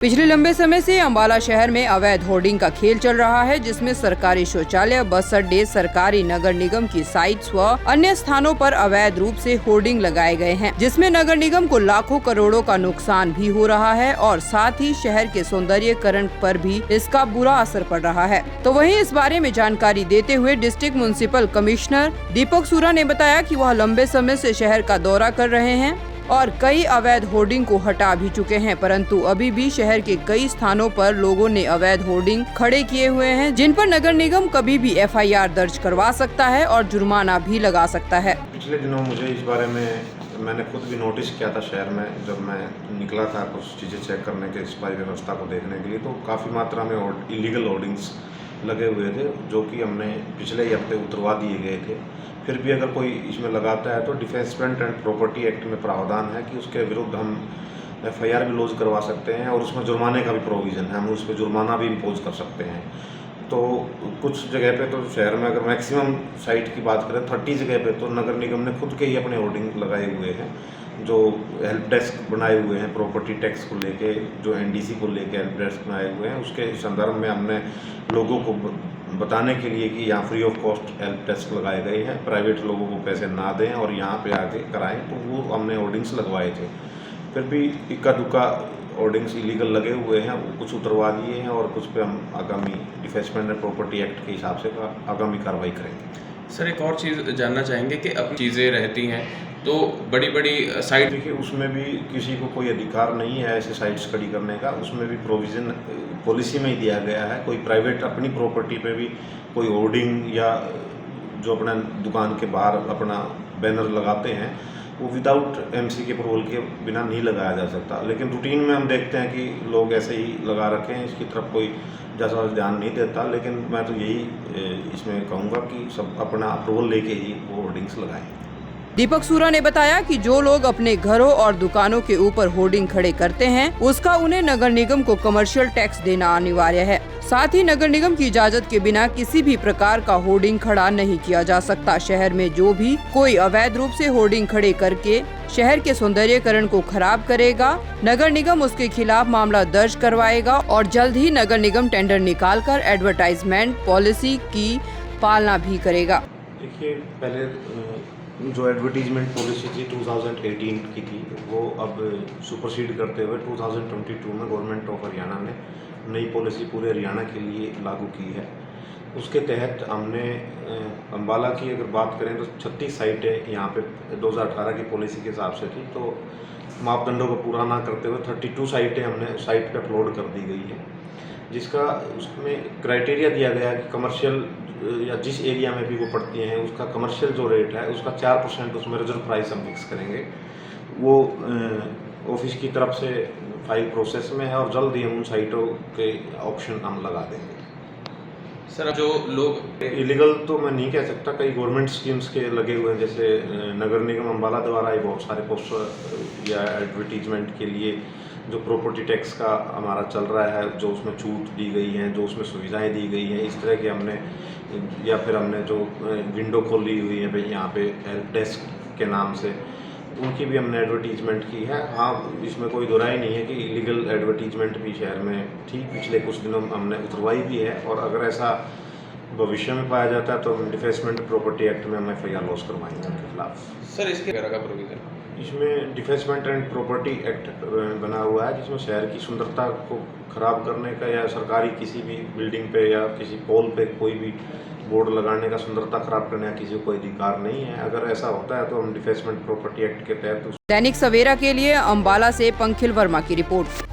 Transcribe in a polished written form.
पिछले लंबे समय से अंबाला शहर में अवैध होर्डिंग का खेल चल रहा है, जिसमें सरकारी शौचालय, बस अड्डे, सरकारी नगर निगम की साइट्स व अन्य स्थानों पर अवैध रूप से होर्डिंग लगाए गए हैं, जिसमें नगर निगम को लाखों करोड़ों का नुकसान भी हो रहा है और साथ ही शहर के सौंदर्यीकरण पर भी इसका बुरा असर पड़ रहा है। तो वहीं इस बारे में जानकारी देते हुए डिस्ट्रिक्ट म्युनिसिपल कमिश्नर दीपक सूरा ने बताया कि वह लंबे समय से शहर का दौरा कर रहे हैं और कई अवैध होर्डिंग को हटा भी चुके हैं, परंतु अभी भी शहर के कई स्थानों पर लोगों ने अवैध होर्डिंग खड़े किए हुए हैं, जिन पर नगर निगम कभी भी FIR दर्ज करवा सकता है और जुर्माना भी लगा सकता है। पिछले दिनों मुझे इस बारे में मैंने खुद भी नोटिस किया था शहर में, जब मैं निकला था कुछ चीज़ें चेक करने के, सफाई व्यवस्था को देखने के लिए, तो काफ़ी मात्रा में इलीगल होर्डिंग्स लगे हुए थे, जो कि हमने पिछले ही हफ्ते उतरवा दिए गए थे। फिर भी अगर कोई इसमें लगाता है तो डिफेंसमेंट एंड प्रॉपर्टी एक्ट में प्रावधान है कि उसके विरुद्ध हम FIR भी लॉन्च करवा सकते हैं और उसमें जुर्माने का भी प्रोविज़न है, हम उस पर जुर्माना भी इम्पोज कर सकते हैं। तो कुछ जगह पे तो शहर में अगर मैक्सिमम साइट की बात करें 30 जगह पे तो नगर निगम ने खुद के ही अपने होर्डिंग लगाए हुए हैं, जो हेल्प डेस्क बनाए हुए हैं प्रॉपर्टी टैक्स को लेके, जो NDC को लेके हेल्प डेस्क बनाए हुए हैं। उसके संदर्भ में हमने लोगों को बताने के लिए कि यहाँ free of cost help desk लगाए गए हैं, प्राइवेट लोगों को पैसे ना दें और यहाँ पे आके कराएं, तो वो हमने होर्डिंग्स लगवाए थे। फिर भी इक्का दुक्का होर्डिंग्स इलीगल लगे हुए हैं, वो कुछ उतरवा दिए हैं और कुछ पे हम आगामी डिफेंसमेंट एंड प्रॉपर्टी एक्ट के हिसाब से आगामी कार्रवाई करेंगे। सर, एक और चीज़ जानना चाहेंगे कि अब चीज़ें रहती हैं तो बड़ी बड़ी साइट, देखिए उसमें भी किसी को कोई अधिकार नहीं है ऐसे साइट्स खड़ी करने का, उसमें भी प्रोविज़न पॉलिसी में ही दिया गया है। कोई प्राइवेट अपनी प्रॉपर्टी पे भी कोई होर्डिंग या जो अपना दुकान के बाहर अपना बैनर लगाते हैं, वो विदाउट MC के अप्रूवल के बिना नहीं लगाया जा सकता। लेकिन रूटीन में हम देखते हैं कि लोग ऐसे ही लगा रखे हैं, इसकी तरफ कोई जैसा ध्यान नहीं देता। लेकिन मैं तो यही इसमें कहूँगा कि सब अपना अप्रूवल लेके ही वो होर्डिंग्स लगाएं। दीपक सूरा ने बताया कि जो लोग अपने घरों और दुकानों के ऊपर होर्डिंग खड़े करते हैं, उसका उन्हें नगर निगम को कमर्शियल टैक्स देना अनिवार्य है। साथ ही नगर निगम की इजाजत के बिना किसी भी प्रकार का होर्डिंग खड़ा नहीं किया जा सकता। शहर में जो भी कोई अवैध रूप से होर्डिंग खड़े करके शहर के सौंदर्यीकरण को खराब करेगा, नगर निगम उसके खिलाफ मामला दर्ज करवाएगा और जल्द ही नगर निगम टेंडर निकालकर एडवर्टाइजमेंट पॉलिसी की पालना भी करेगा। देखिए, पहले जो एडवर्टीजमेंट पॉलिसी थी 2018 की थी, वो अब सुपरसीड करते हुए 2022 में गवर्नमेंट ऑफ हरियाणा ने नई पॉलिसी पूरे हरियाणा के लिए लागू की है। उसके तहत हमने अंबाला की अगर बात करें तो 36 साइटें यहाँ पे 2018 की पॉलिसी के हिसाब से थी, तो मापदंडों को पूरा ना करते हुए 32 साइटें हमने साइट पे अपलोड कर दी गई है, जिसका उसमें क्राइटेरिया दिया गया है कि कमर्शियल या जिस एरिया में भी वो पड़ती हैं उसका कमर्शियल जो रेट है उसका 4% उसमें रिजर्व प्राइस हम फिक्स करेंगे। वो ऑफिस की तरफ से फाइल प्रोसेस में है और जल्द ही हम उन साइटों के ऑप्शन हम लगा देंगे। सर, जो लोग इलीगल तो मैं नहीं कह सकता, कई गवर्नमेंट स्कीम्स के लगे हुए हैं, जैसे नगर निगम अम्बाला द्वारा ही बहुत सारे पोस्टर या एडवर्टीजमेंट के लिए जो प्रॉपर्टी टैक्स का हमारा चल रहा है, जो उसमें छूट दी गई हैं, जो उसमें सुविधाएं दी गई हैं, इस तरह के हमने, या फिर हमने जो विंडो खोली हुई है भाई यहाँ पे हेल्प डेस्क के नाम से, उनकी भी हमने एडवर्टीजमेंट की है। हाँ, इसमें कोई दुराई नहीं है कि इलीगल एडवर्टीजमेंट भी शहर में थी, पिछले कुछ दिनों में हमने उतरवाई भी है, और अगर ऐसा भविष्य में पाया जाता है तो हम डिफेंसमेंट प्रॉपर्टी एक्ट में हम FIR लॉन्च करवाएंगे उनके खिलाफ। सर, इसके वगैरह का प्रोविजन इसमें डिफेंसमेंट एंड प्रॉपर्टी एक्ट बना हुआ है, जिसमें शहर की सुंदरता को खराब करने का या सरकारी किसी भी बिल्डिंग पे या किसी पोल पे कोई भी बोर्ड लगाने का, सुंदरता खराब करने का किसी को कोई अधिकार नहीं है। अगर ऐसा होता है तो हम डिफेंसमेंट प्रॉपर्टी एक्ट के तहत। दैनिक सवेरा के लिए अंबाला से पंखिल वर्मा की रिपोर्ट।